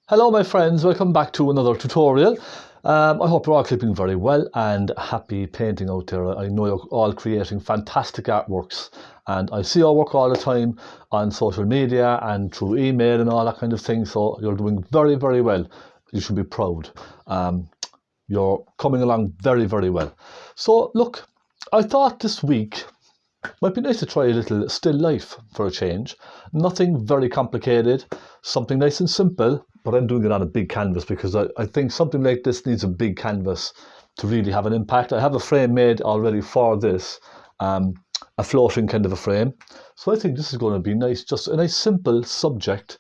Hello my friends, welcome back to another tutorial. I hope you're all keeping very well and happy painting out there. I know you're all creating fantastic artworks and I see your work all the time on social media and through email and all that kind of thing, so you're doing very, very well. You should be proud. You're coming along very, very well. So look, I thought this week might be nice to try a little still life for a change. Nothing very complicated, something nice and simple, but I'm doing it on a big canvas because I think something like this needs a big canvas to really have an impact. I have a frame made already for this, a floating kind of a frame. So I think this is going to be nice, just a nice simple subject,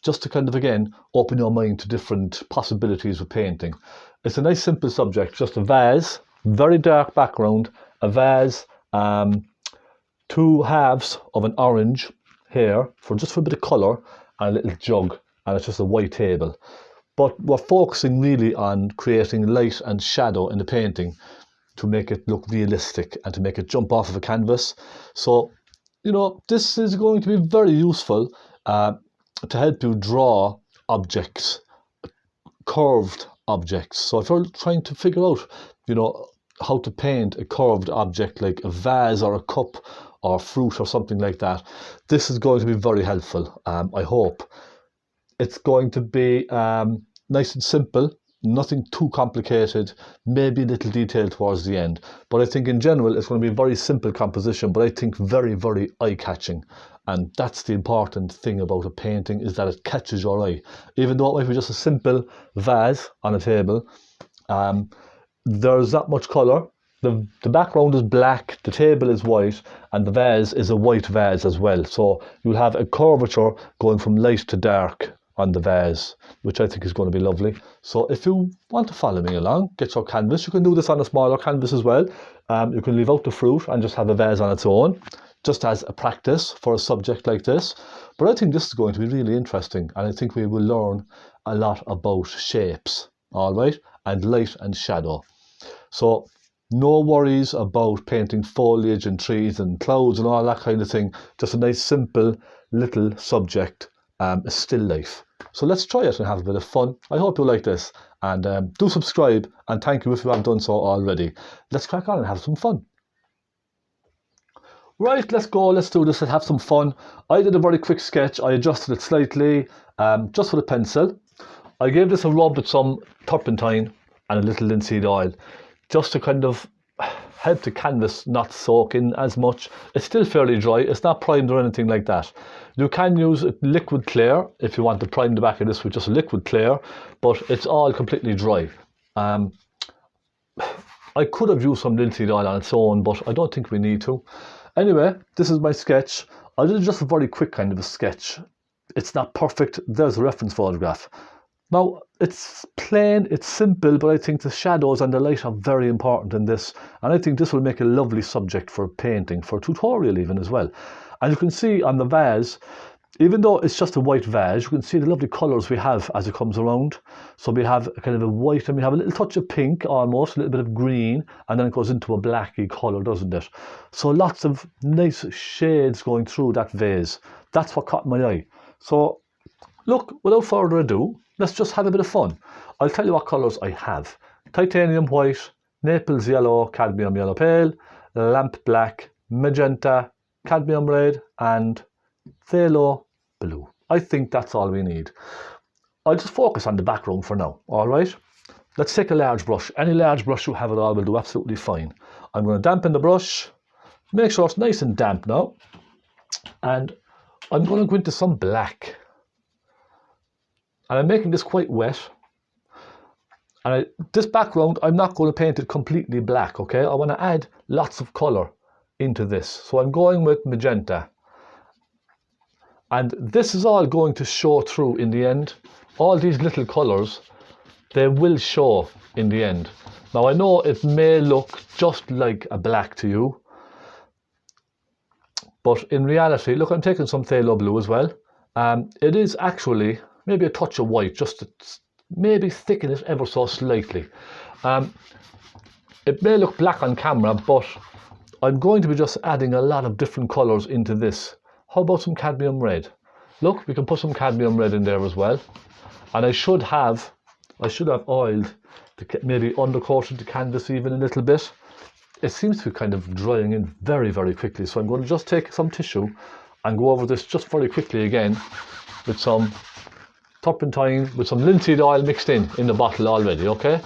just to kind of, again, open your mind to different possibilities with painting. It's a nice simple subject, just a vase, very dark background, a vase, two halves of an orange here for just for a bit of colour, and a little jug, and it's just a white table. But we're focusing really on creating light and shadow in the painting to make it look realistic and to make it jump off of a canvas. So, you know, this is going to be very useful to help you draw objects, curved objects. So if you're trying to figure out, you know, how to paint a curved object like a vase or a cup or fruit or something like that, this is going to be very helpful. I hope it's going to be nice and simple, nothing too complicated, maybe a little detail towards the end, but I think in general it's going to be a very simple composition, but I think very, very eye-catching. And that's the important thing about a painting, is that it catches your eye. Even though it might be just a simple vase on a table, there's that much colour. The background is black, the table is white, and the vase is a white vase as well. So you'll have a curvature going from light to dark on the vase, which I think is going to be lovely. So if you want to follow me along, get your canvas. You can do this on a smaller canvas as well. You can leave out the fruit and just have a vase on its own, just as a practice for a subject like this. But I think this is going to be really interesting, and I think we will learn a lot about shapes, all right, and light and shadow. So no worries about painting foliage and trees and clouds and all that kind of thing. Just a nice simple little subject, a still life. So let's try it and have a bit of fun. I hope you like this, and do subscribe, and thank you if you haven't done so already. Let's crack on and have some fun. Right, let's go, let's do this and have some fun. I did a very quick sketch. I adjusted it slightly, just with a pencil. I gave this a rub with some turpentine and a little linseed oil, just to kind of help the canvas not soak in as much. It's still fairly dry, it's not primed or anything like that. You can use liquid clear if you want to prime the back of this with just liquid clear, but it's all completely dry. I could have used some linseed oil on its own, but I don't think we need to. Anyway, this is my sketch. I did just a very quick kind of a sketch. It's not perfect. There's a reference photograph. Now, it's plain, it's simple, but I think the shadows and the light are very important in this. And I think this will make a lovely subject for painting, for a tutorial even as well. And you can see on the vase, even though it's just a white vase, you can see the lovely colours we have as it comes around. So we have kind of a white, and we have a little touch of pink almost, a little bit of green, and then it goes into a blacky colour, doesn't it? So lots of nice shades going through that vase. That's what caught my eye. So look, without further ado, let's just have a bit of fun. I'll tell you what colours I have. Titanium white, Naples yellow, cadmium yellow pale, lamp black, magenta, cadmium red, and phaylo blue. I think that's all we need. I'll just focus on the background for now, all right? Let's take a large brush. Any large brush you have at all will do absolutely fine. I'm going to dampen the brush, make sure it's nice and damp now, and I'm going to go into some black. And I'm making this quite wet. And this background, I'm not going to paint it completely black, okay? I want to add lots of colour into this. So I'm going with magenta. And this is all going to show through in the end. All these little colours, they will show in the end. Now I know it may look just like a black to you, but in reality, look, I'm taking some phaylo blue as well. It is actually maybe a touch of white, just to maybe thicken it ever so slightly. It may look black on camera, but I'm going to be just adding a lot of different colours into this. How about some cadmium red? Look, we can put some cadmium red in there as well. And I should have oiled, maybe undercoated the canvas even a little bit. It seems to be kind of drying in very, very quickly. So I'm going to just take some tissue and go over this just very quickly again with some turpentine, with some linseed oil mixed in the bottle already, okay?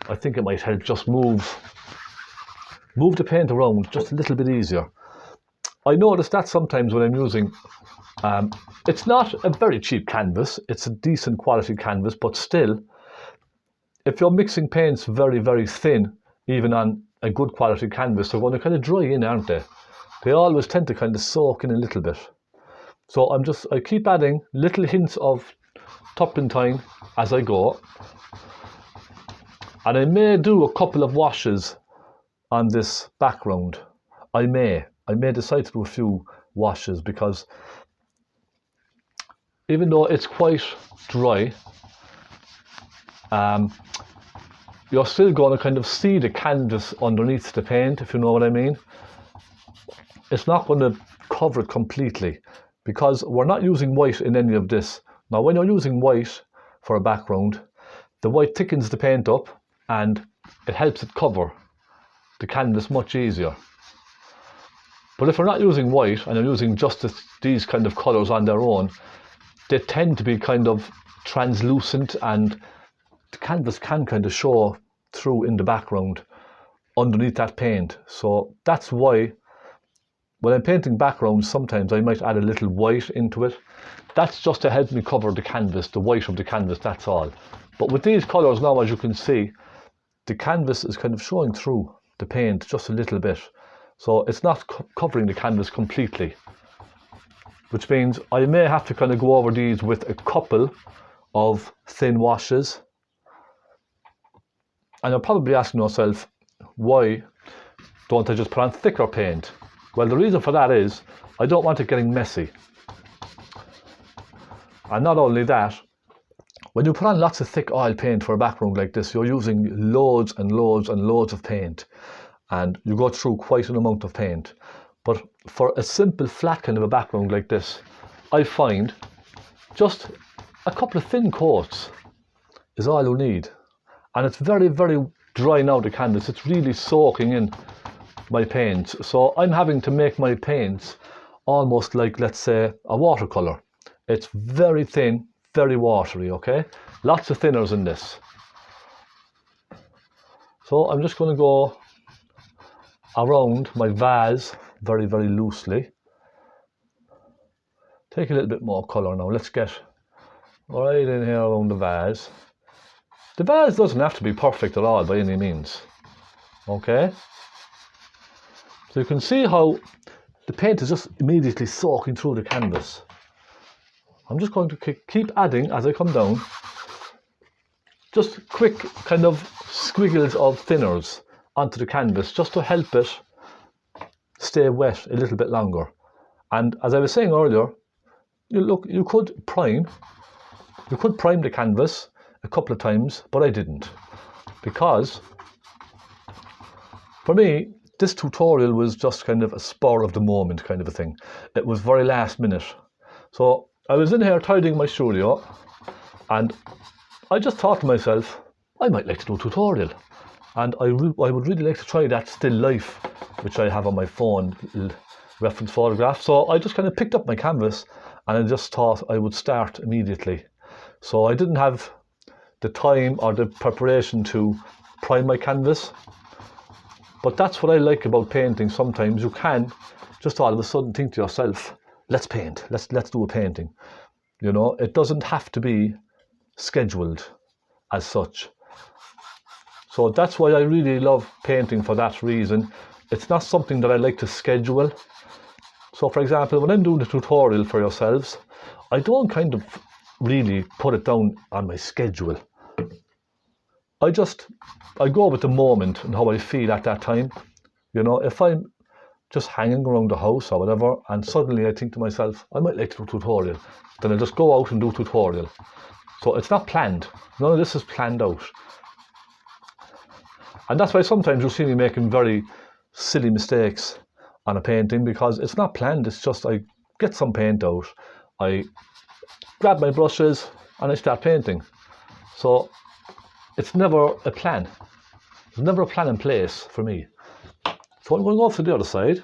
I think it might help just move the paint around just a little bit easier. I notice that sometimes when I'm using, it's not a very cheap canvas, it's a decent quality canvas, but still, if you're mixing paints very, very thin, even on a good quality canvas, they're going to kind of dry in, aren't they? They always tend to kind of soak in a little bit. So I keep adding little hints of turpentine as I go. And I may do a couple of washes on this background. I may decide to do a few washes, because even though it's quite dry, you're still going to kind of see the canvas underneath the paint, if you know what I mean. It's not going to cover it completely, because we're not using white in any of this. Now, when you're using white for a background, the white thickens the paint up and it helps it cover the canvas much easier. But if you're not using white and you're using just these kind of colours on their own, they tend to be kind of translucent, and the canvas can kind of show through in the background underneath that paint. So that's why when I'm painting backgrounds, sometimes I might add a little white into it. That's just to help me cover the canvas, the white of the canvas, that's all. But with these colours now, as you can see, the canvas is kind of showing through the paint just a little bit. So it's not covering the canvas completely, which means I may have to kind of go over these with a couple of thin washes. And you're probably asking yourself, why don't I just put on thicker paint? Well, the reason for that is I don't want it getting messy. And not only that, when you put on lots of thick oil paint for a background like this, you're using loads and loads and loads of paint, and you go through quite an amount of paint. But for a simple flat kind of a background like this, I find just a couple of thin coats is all you need. And it's very, very dry now, the canvas. It's really soaking in my paints. So I'm having to make my paints almost like, let's say, a watercolour. It's very thin, very watery, okay? Lots of thinners in this. So I'm just going to go around my vase very, very loosely. Take a little bit more colour now. Let's get right in here around the vase. The vase doesn't have to be perfect at all by any means, okay? So you can see how the paint is just immediately soaking through the canvas. I'm just going to keep adding as I come down, just quick kind of squiggles of thinners onto the canvas, just to help it stay wet a little bit longer. And as I was saying earlier, you could prime the canvas a couple of times, but I didn't, because for me this tutorial was just kind of a spur of the moment kind of a thing. It was very last minute. So I was in here tidying my studio, and I just thought to myself, I might like to do a tutorial, and I would really like to try that still life which I have on my phone, reference photograph. So I just kind of picked up my canvas and I just thought I would start immediately. So I didn't have the time or the preparation to prime my canvas. But that's what I like about painting. Sometimes you can just all of a sudden think to yourself, let's paint, let's do a painting. You know, it doesn't have to be scheduled as such. So that's why I really love painting, for that reason. It's not something that I like to schedule. So for example, when I'm doing the tutorial for yourselves, I don't kind of really put it down on my schedule. I go with the moment and how I feel at that time. You know, if I'm just hanging around the house or whatever, and suddenly I think to myself, I might like to do a tutorial, then I just go out and do a tutorial. So it's not planned. None of this is planned out. And that's why sometimes you'll see me making very silly mistakes on a painting, because it's not planned. It's just I get some paint out, I grab my brushes, and I start painting. So it's never a plan. There's never a plan in place for me. So I'm going to go to the other side.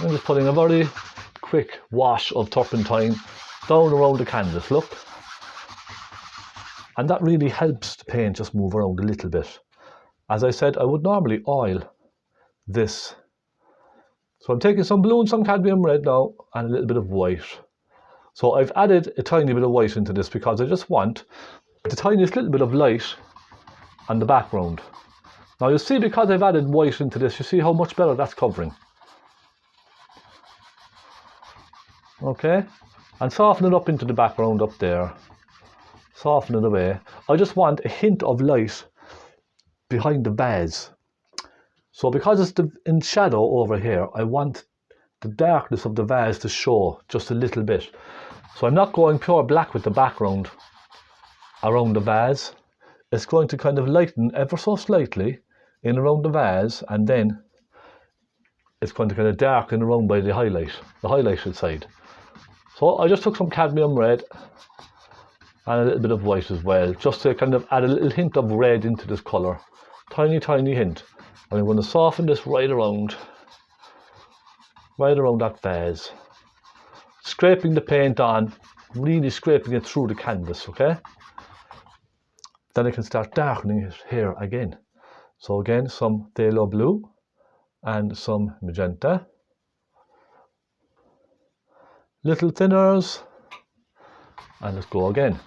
I'm just putting a very quick wash of turpentine down around the canvas, look. And that really helps the paint just move around a little bit. As I said, I would normally oil this. So I'm taking some blue and some cadmium red now, and a little bit of white. So I've added a tiny bit of white into this because I just want the tiniest little bit of light on the background. Now you see, because I've added white into this, you see how much better that's covering. Okay, and soften it up into the background up there. Soften it away. I just want a hint of light behind the vase. So because it's in shadow over here, I want the darkness of the vase to show just a little bit. So I'm not going pure black with the background around the vase. It's going to kind of lighten ever so slightly in around the vase, and then it's going to kind of darken around by the highlighted side. So I just took some cadmium red and a little bit of white as well, just to kind of add a little hint of red into this colour. Tiny, tiny hint. And I'm going to soften this right around that vase. Scraping the paint on, really scraping it through the canvas, okay? Then I can start darkening it here again. So again, some phaylo blue and some magenta. Little thinners, and let's go again.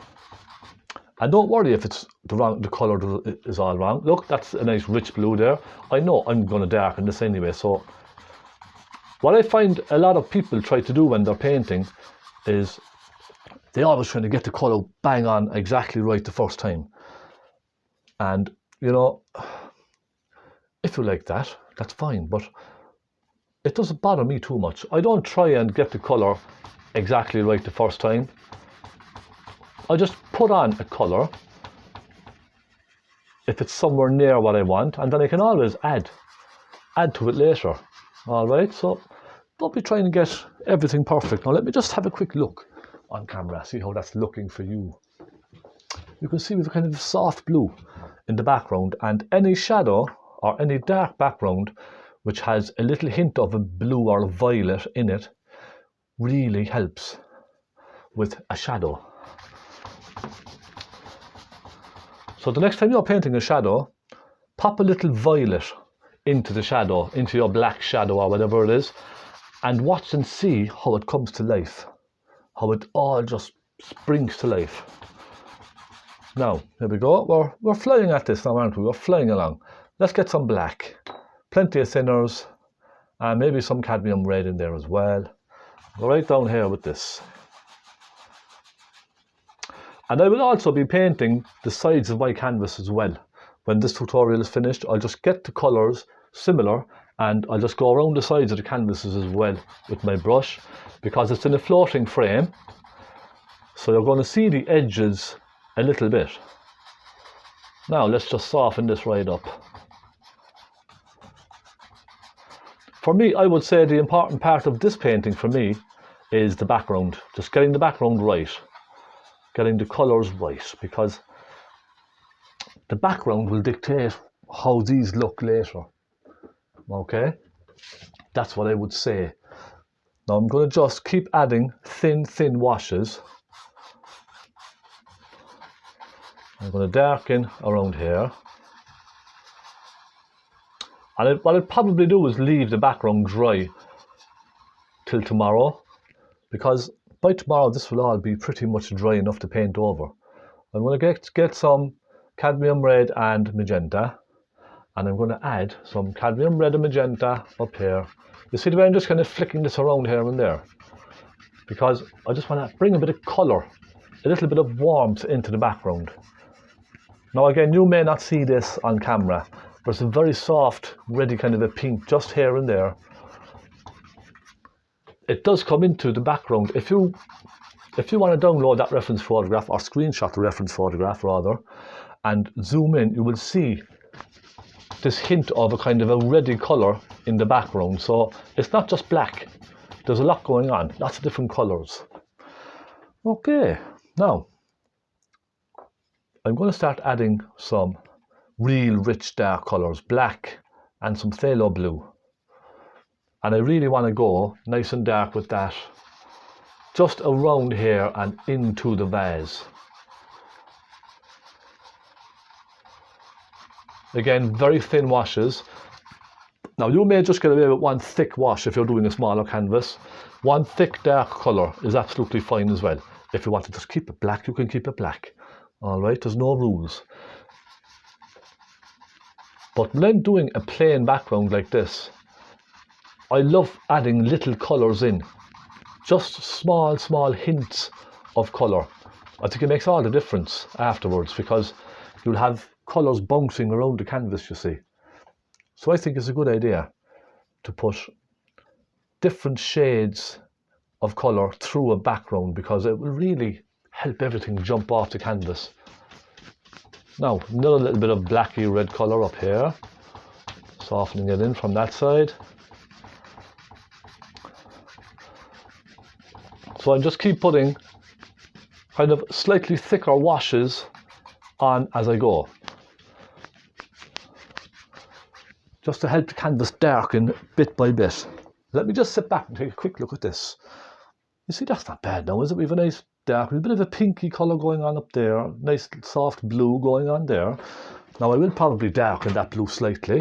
And don't worry if it's the colour is all wrong. Look, that's a nice rich blue there. I know I'm going to darken this anyway. So what I find a lot of people try to do when they're painting is they always trying to get the colour bang on exactly right the first time. And you know, if you like that, that's fine, but it doesn't bother me too much. I don't try and get the colour exactly right the first time. I just put on a colour if it's somewhere near what I want, and then I can always add to it later. Alright, so don't be trying to get everything perfect. Now let me just have a quick look on camera, see how that's looking for you. You can see we've kind of soft blue in the background, and any shadow or any dark background which has a little hint of a blue or a violet in it really helps with a shadow. So the next time you're painting a shadow, pop a little violet into the shadow, into your black shadow or whatever it is, and watch and see how it comes to life, how it all just springs to life. Now, here we go. We're flying at this now, aren't we? We're flying along. Let's get some black. Plenty of thinners, and maybe some cadmium red in there as well. Go right down here with this. And I will also be painting the sides of my canvas as well. When this tutorial is finished, I'll just get the colours similar, and I'll just go around the sides of the canvases as well with my brush, because it's in a floating frame. So you're going to see the edges a little bit. Now let's just soften this right up. For me, I would say the important part of this painting for me is the background. Just getting the background right. Getting the colours right, because the background will dictate how these look later. Okay? That's what I would say. Now I'm going to just keep adding thin washes. I'm going to darken around here. And what I'll probably do is leave the background dry till tomorrow, because by tomorrow this will all be pretty much dry enough to paint over. I'm going to get some cadmium red and magenta, and I'm going to add some cadmium red and magenta up here. You see the way I'm just kind of flicking this around here and there, because I just want to bring a bit of colour, a little bit of warmth into the background. Now again, you may not see this on camera, but it's a very soft, reddy kind of a pink just here and there. It does come into the background. If you want to download that reference photograph, or screenshot the reference photograph rather, and zoom in, you will see this hint of a kind of a reddy colour in the background. So it's not just black. There's a lot going on, lots of different colours. Okay, now I'm going to start adding some real rich dark colours, black and some phthalo blue. And I really want to go nice and dark with that, just around here and into the vase. Again, very thin washes. Now you may just get away with one thick wash if you're doing a smaller canvas. One thick dark colour is absolutely fine as well. If you want to just keep it black, you can keep it black. Alright, there's no rules. But when I'm doing a plain background like this, I love adding little colours in. Just small hints of colour. I think it makes all the difference afterwards, because you'll have colours bouncing around the canvas, you see. So I think it's a good idea to put different shades of colour through a background, because it will really help everything jump off the canvas. Now, another little bit of blacky red colour up here, softening it in from that side. So I just keep putting kind of slightly thicker washes on as I go, just to help the canvas darken bit by bit. Let me just sit back and take a quick look at this. You see, that's not bad now, is it? We have a nice dark, a bit of a pinky colour going on up there, nice soft blue going on there. Now I will probably darken that blue slightly.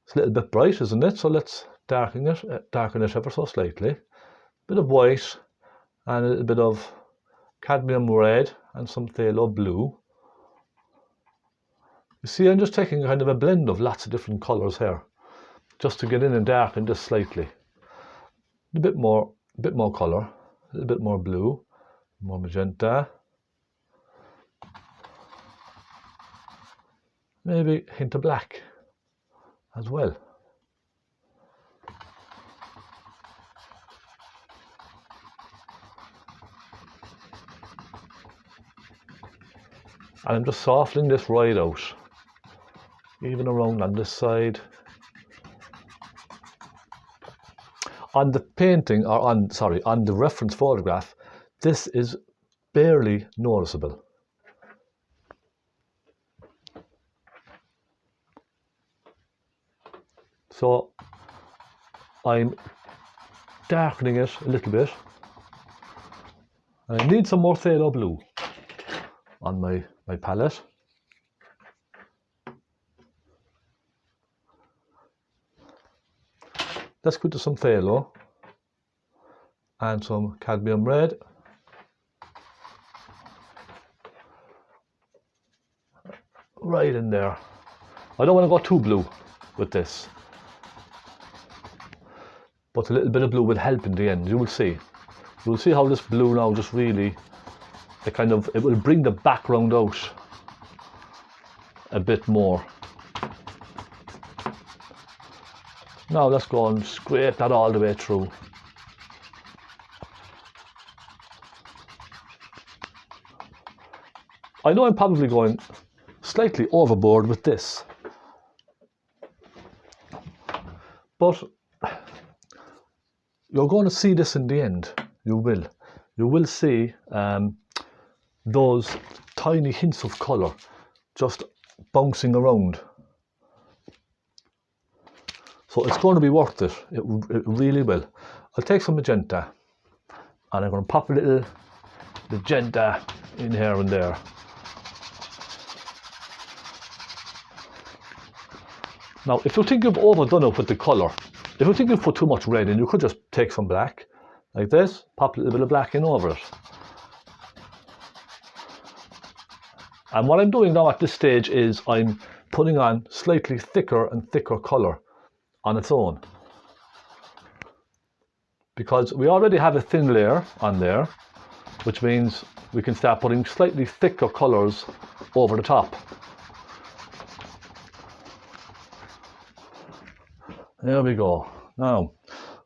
It's a little bit bright, isn't it? So let's darken it ever so slightly. Bit of white and a little bit of cadmium red and some phthalo blue. You see, I'm just taking kind of a blend of lots of different colours here, just to get in and darken this slightly. A bit more colour, a little bit more blue, more magenta, maybe a hint of black as well. And I'm just softening this right out, even around on this side. On the painting, or on the reference photograph, this is barely noticeable. So I'm darkening it a little bit. I need some more phthalo blue on my palette. Let's go to some phthalo and some cadmium red. Right in there. I don't want to go too blue with this, but a little bit of blue will help in the end. You will see. You will see how this blue now just really, it will bring the background out a bit more. Now let's go and scrape that all the way through. I know I'm probably going slightly overboard with this, but you're going to see this in the end. You will see those tiny hints of colour just bouncing around. So it's going to be worth it. It really will. I'll take some magenta and I'm going to pop a little magenta in here and there. Now, if you think you've overdone it with the colour, if you think you've put too much red in, you could just take some black, like this, pop a little bit of black in over it. And what I'm doing now at this stage is I'm putting on slightly thicker and thicker colour on its own, because we already have a thin layer on there, which means we can start putting slightly thicker colours over the top. There we go. Now,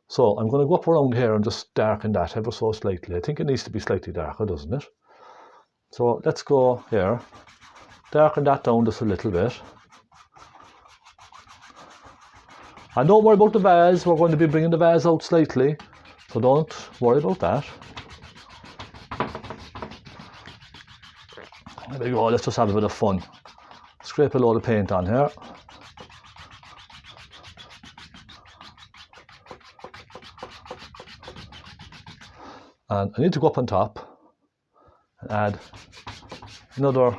so I'm going to go up around here and just darken that ever so slightly. I think it needs to be slightly darker, doesn't it? So let's go here, darken that down just a little bit. And don't worry about the vase, we're going to be bringing the vase out slightly, so don't worry about that. There we go, let's just have a bit of fun. Scrape a load of paint on here. And I need to go up on top and add another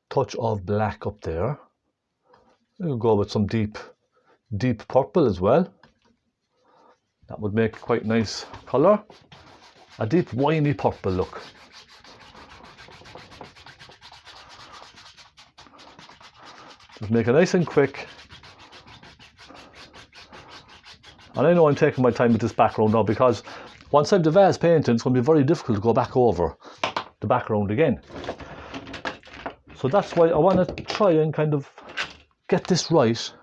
touch of black up there. We'll go with some deep purple as well. That would make quite nice colour. A deep winey purple look. Just make it nice and quick. And I know I'm taking my time with this background now because once I've the vase painted, it's going to be very difficult to go back over the background again. So that's why I want to try and kind of get this right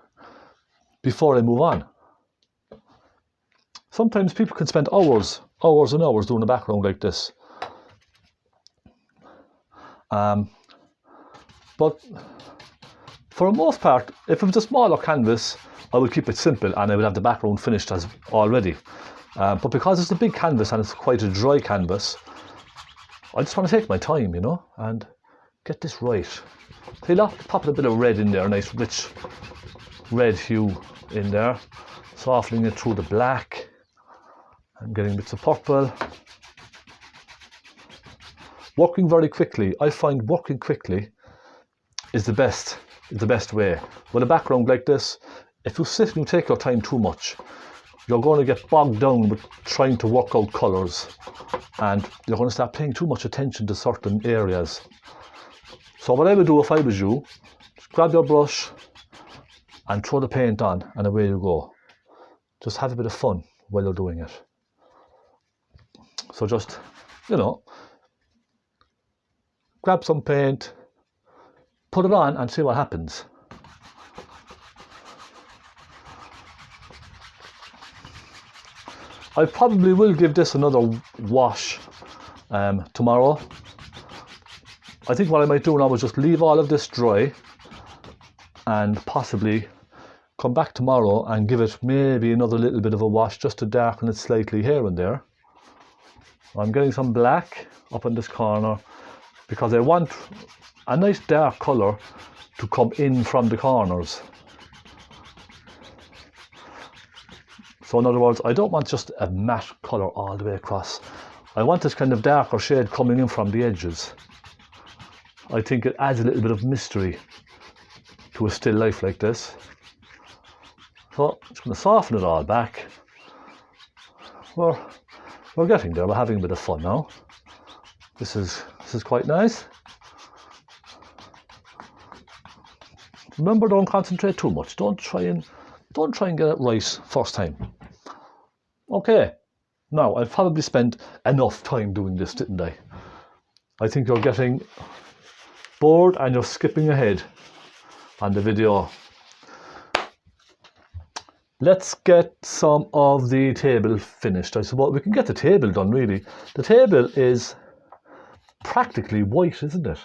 before I move on. Sometimes people can spend hours and hours doing a background like this. But for the most part, if it was a smaller canvas, I would keep it simple and I would have the background finished as already. But because it's a big canvas and it's quite a dry canvas, I just want to take my time, you know, and get this right. See that? Popping a bit of red in there, a nice rich red hue in there, softening it through the black and getting bits of purple. Working very quickly. I find working quickly is the best way. With a background like this, if you sit and you take your time too much, you're going to get bogged down with trying to work out colours and you're going to start paying too much attention to certain areas. So what I would do if I was you, just grab your brush and throw the paint on and away you go. Just have a bit of fun while you're doing it. So just, you know, grab some paint, put it on and see what happens. I probably will give this another wash tomorrow. I think what I might do now is just leave all of this dry and possibly come back tomorrow and give it maybe another little bit of a wash just to darken it slightly here and there. I'm getting some black up in this corner because I want a nice dark colour to come in from the corners. So in other words, I don't want just a matte colour all the way across. I want this kind of darker shade coming in from the edges. I think it adds a little bit of mystery to a still life like this. So I'm just going to soften it all back. We're getting there, we're having a bit of fun now. This is quite nice. Remember, don't concentrate too much. Don't try and get it right first time. Okay, now I've probably spent enough time doing this, didn't I? I think you're getting bored and you're skipping ahead on the video. Let's get some of the table finished. I suppose we can get the table done really. The table is practically white, isn't it?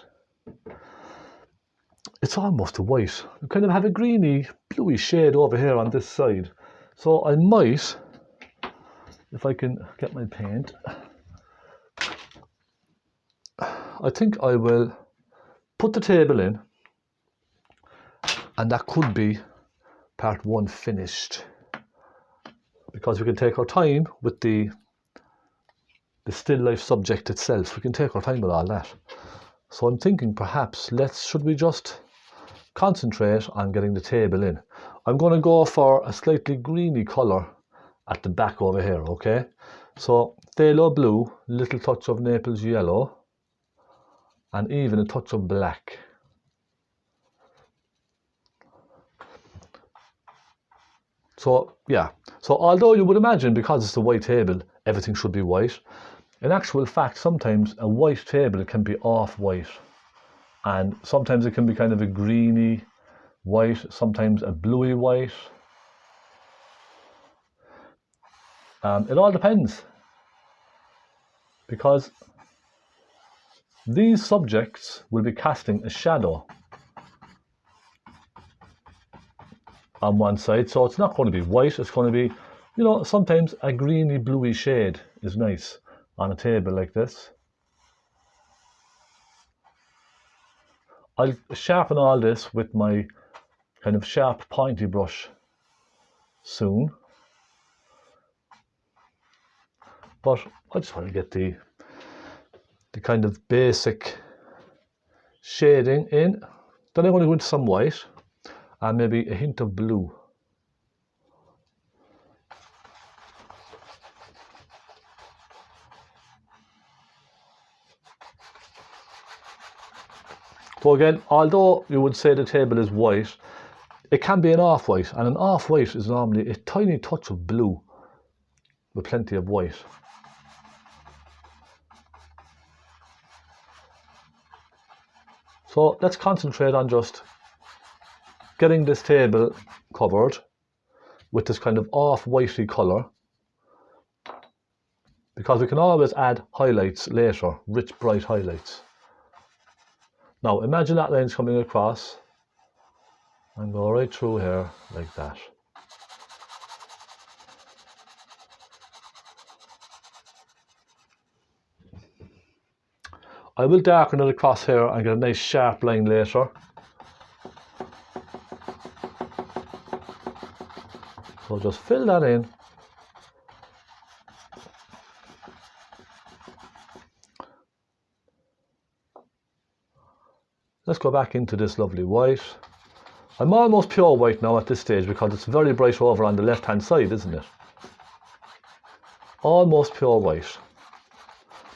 It's almost a white. We kind of have a greeny, bluey shade over here on this side. So I might, if I can get my paint, I think I will put the table in, and that could be part one finished, because we can take our time with the still life subject itself. We can take our time with all that. So I'm thinking perhaps should we just concentrate on getting the table in. I'm going to go for a slightly greeny colour at the back over here, okay? So phaylo blue, little touch of Naples yellow, and even a touch of black. So yeah, so although you would imagine because it's a white table, everything should be white, in actual fact, sometimes a white table can be off-white, and sometimes it can be kind of a greeny white, sometimes a bluey white. It all depends, because these subjects will be casting a shadow on one side, so it's not going to be white, it's going to be, you know, sometimes a greeny bluey shade is nice on a table like this. I'll sharpen all this with my kind of sharp pointy brush soon. But I just want to get the kind of basic shading in. Then I'm going to go into some white and maybe a hint of blue. So again, although you would say the table is white, it can be an off-white, and an off-white is normally a tiny touch of blue with plenty of white. So let's concentrate on just getting this table covered with this kind of off-whitey colour, because we can always add highlights later, rich bright highlights. Now imagine that line's coming across and go right through here like that. I will darken it across here and get a nice sharp line later. So just fill that in. Let's go back into this lovely white. I'm almost pure white now at this stage because it's very bright over on the left hand side, isn't it? Almost pure white.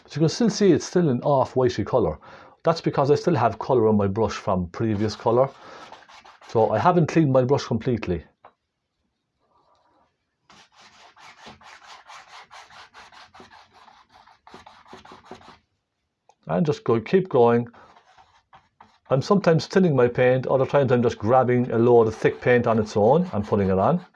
But you can still see it's still an off-whitey colour. That's because I still have colour on my brush from previous colour. So I haven't cleaned my brush completely. And just keep going. I'm sometimes thinning my paint, other times I'm just grabbing a load of thick paint on its own and putting it on.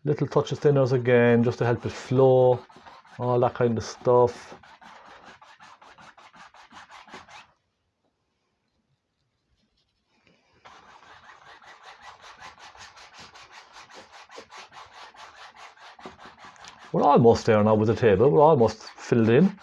Little touch of thinners again, just to help it flow, all that kind of stuff. We're almost there now with the table, we're almost filled in.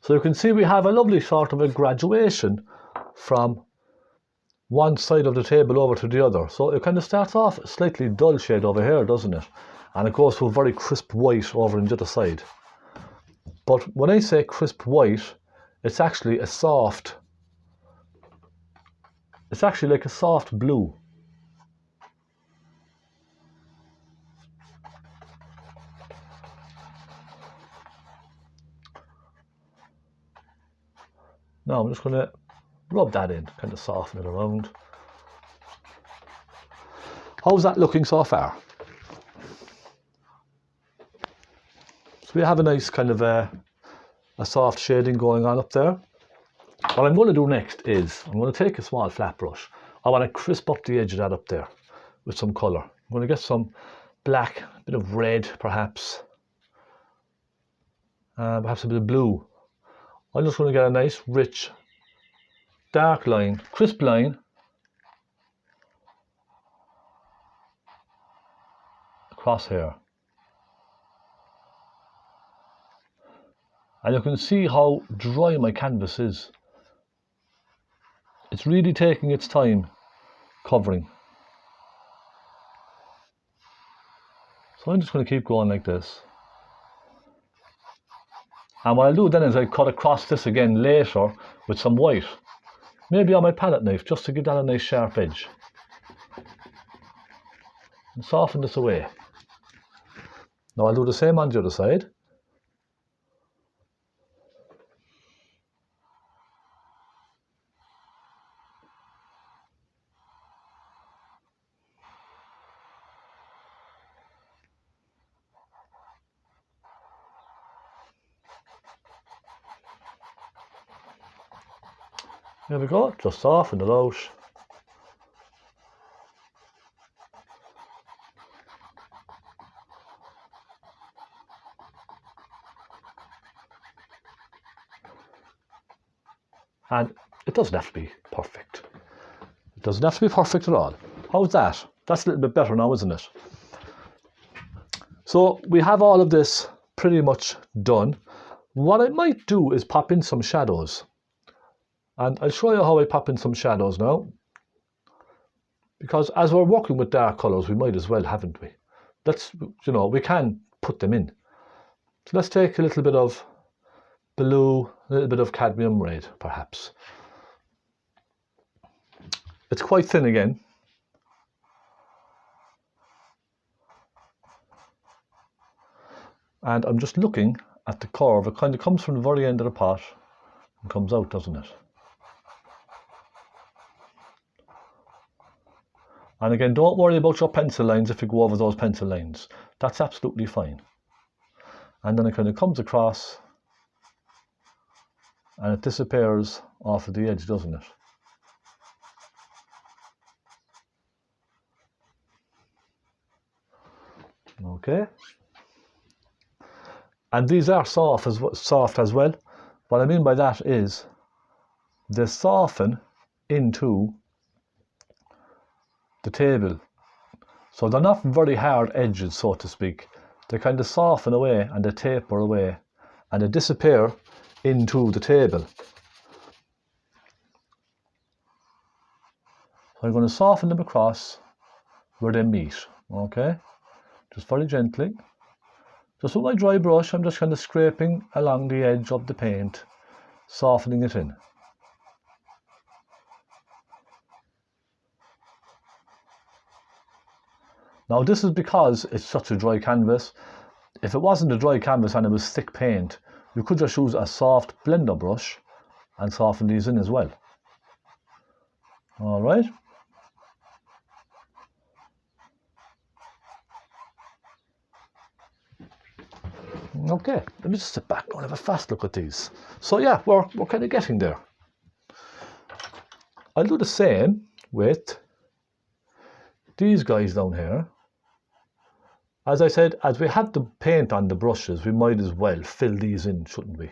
So you can see we have a lovely sort of a graduation from one side of the table over to the other. So it kind of starts off a slightly dull shade over here, doesn't it? And it goes to a very crisp white over on the other side. But when I say crisp white, it's actually a soft, it's actually like a soft blue. Now I'm just going to rub that in, kind of soften it around. How's that looking so far? So we have a nice kind of a soft shading going on up there. What I'm going to do next is I'm going to take a small flat brush. I want to crisp up the edge of that up there with some colour. I'm going to get some black, a bit of red perhaps, perhaps a bit of blue. I'm just going to get a nice rich dark line, crisp line across here. And you can see how dry my canvas is. It's really taking its time covering. So I'm just going to keep going like this. And what I'll do then is I'll cut across this again later with some white. Maybe on my palette knife, just to give that a nice sharp edge. And soften this away. Now I'll do the same on the other side. There we go, just soften it out. And it doesn't have to be perfect. It doesn't have to be perfect at all. How's that? That's a little bit better now, isn't it? So we have all of this pretty much done. What I might do is pop in some shadows. And I'll show you how I pop in some shadows now. Because as we're working with dark colours, we might as well, haven't we? Let's, you know, we can put them in. So let's take a little bit of blue, a little bit of cadmium red, perhaps. It's quite thin again. And I'm just looking at the curve. It kind of comes from the very end of the pot and comes out, doesn't it? And again, don't worry about your pencil lines if you go over those pencil lines. That's absolutely fine. And then it kind of comes across and it disappears off of the edge, doesn't it? Okay. And these are soft as well. What I mean by that is they soften into the table. So they're not very hard edges, so to speak. They kind of soften away and they taper away and they disappear into the table. So I'm going to soften them across where they meet, okay? Just very gently. Just with my dry brush, I'm just kind of scraping along the edge of the paint, softening it in. Now this is because it's such a dry canvas. If it wasn't a dry canvas and it was thick paint, you could just use a soft blender brush and soften these in as well. All right. Okay, let me just sit back and have a fast look at these. So yeah, we're kind of getting there. I'll do the same with these guys down here. As I said, as we have the paint on the brushes, we might as well fill these in, shouldn't we?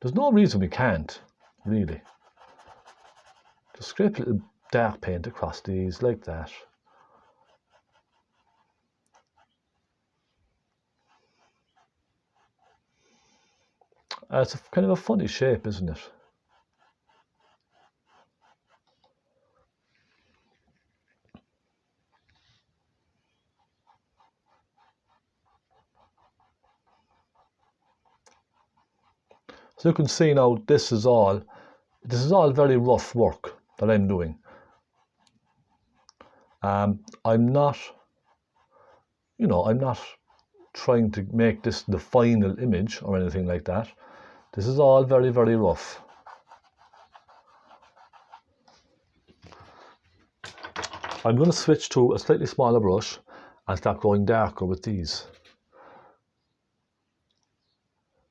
There's no reason we can't, really. Just scrape a little dark paint across these like that. It's a kind of a funny shape, isn't it? So you can see now this is all very rough work that I'm doing. I'm not trying to make this the final image or anything like that. This is all very, very rough. I'm going to switch to a slightly smaller brush and start going darker with these.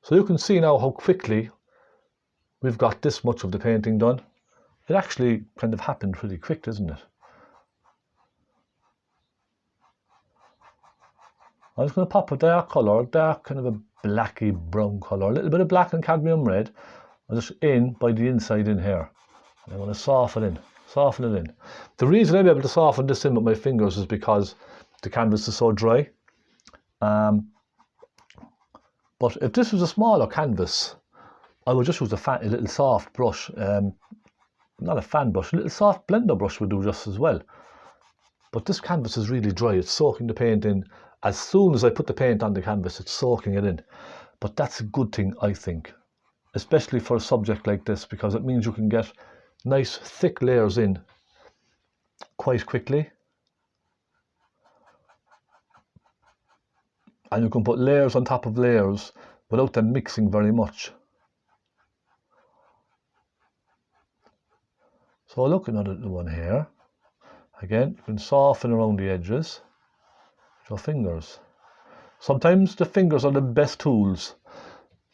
So you can see now how quickly we've got this much of the painting done. It actually kind of happened pretty quick, doesn't it? I'm just going to pop a dark colour, dark kind of a blacky brown colour, a little bit of black and cadmium red, and just in by the inside in here. And I'm going to soften it in. The reason I'm able to soften this in with my fingers is because the canvas is so dry. But if this was a smaller canvas, I would just use a little soft brush, not a fan brush, a little soft blender brush would do just as well. But this canvas is really dry, it's soaking the paint in. As soon as I put the paint on the canvas, it's soaking it in. But that's a good thing, I think, especially for a subject like this, because it means you can get nice thick layers in quite quickly. And you can put layers on top of layers without them mixing very much. So looking at the one here, again, you can soften around the edges with your fingers. Sometimes the fingers are the best tools,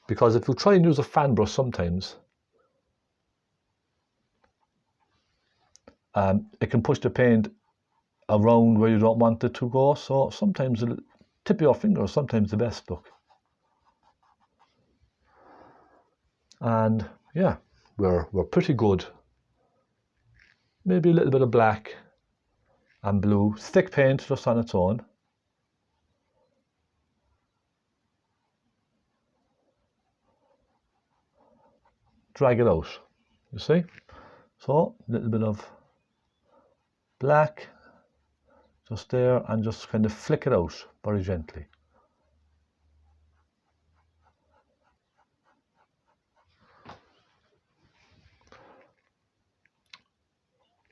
because if you try and use a fan brush sometimes, it can push the paint around where you don't want it to go. So sometimes the tip of your finger is sometimes the best. Look. And yeah, we're pretty good. Maybe a little bit of black and blue, stick paint just on its own. Drag it out, you see? So a little bit of black just there, and just kind of flick it out very gently.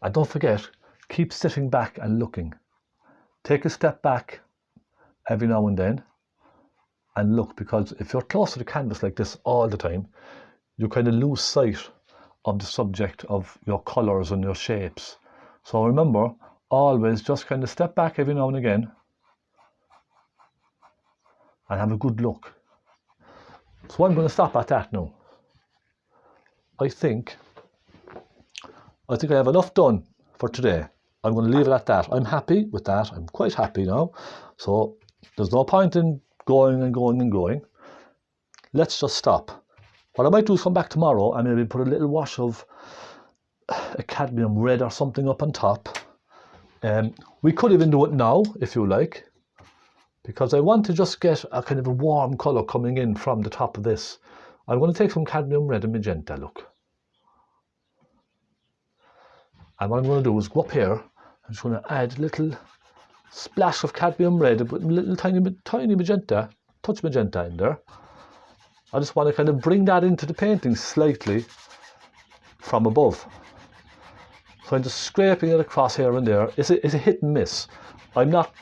And don't forget, keep sitting back and looking. Take a step back every now and then and look, because if you're close to the canvas like this all the time, you kind of lose sight of the subject, of your colours and your shapes. So remember, always just kind of step back every now and again and have a good look. So I'm going to stop at that now. I think I have enough done for today. I'm going to leave it at that. I'm happy with that. I'm quite happy now. So there's no point in going and going and going. Let's just stop. What I might do is come back tomorrow and maybe put a little wash of a cadmium red or something up on top. We could even do it now if you like, because I want to just get a kind of a warm colour coming in from the top of this. I'm going to take some cadmium red and magenta, look. And what I'm going to do is go up here. I'm just going to add a little splash of cadmium red with a little tiny magenta, touch magenta in there. I just want to kind of bring that into the painting slightly from above. So I'm just scraping it across here and there. It's a hit and miss. I'm not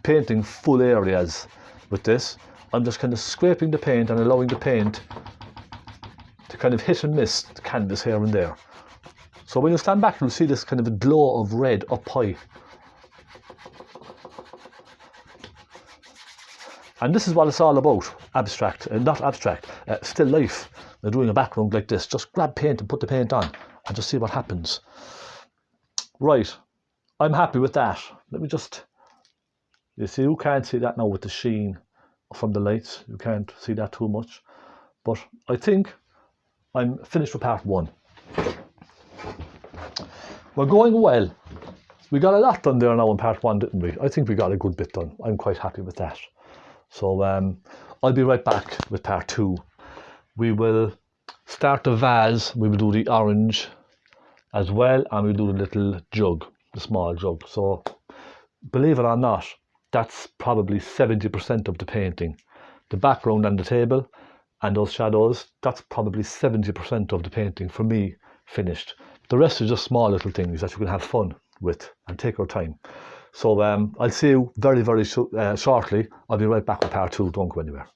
painting full areas with this. I'm just kind of scraping the paint and allowing the paint to kind of hit and miss the canvas here and there. So when you stand back, you'll see this kind of a glow of red up high. And this is what it's all about, still life. They're doing a background like this. Just grab paint and put the paint on and just see what happens. Right, I'm happy with that. Let me just, you see, you can't see that now with the sheen from the lights. You can't see that too much. But I think I'm finished with part one. We're going well. We got a lot done there now in part one, didn't we? I think we got a good bit done. I'm quite happy with that. So I'll be right back with part two. We will start the vase. We will do the orange as well, and we'll do the little jug, the small jug. So believe it or not, that's probably 70% of the painting. The background and the table and those shadows, that's probably 70% of the painting for me finished. The rest is just small little things that you can have fun with and take your time. So I'll see you very, very shortly. I'll be right back with part two. Don't go anywhere.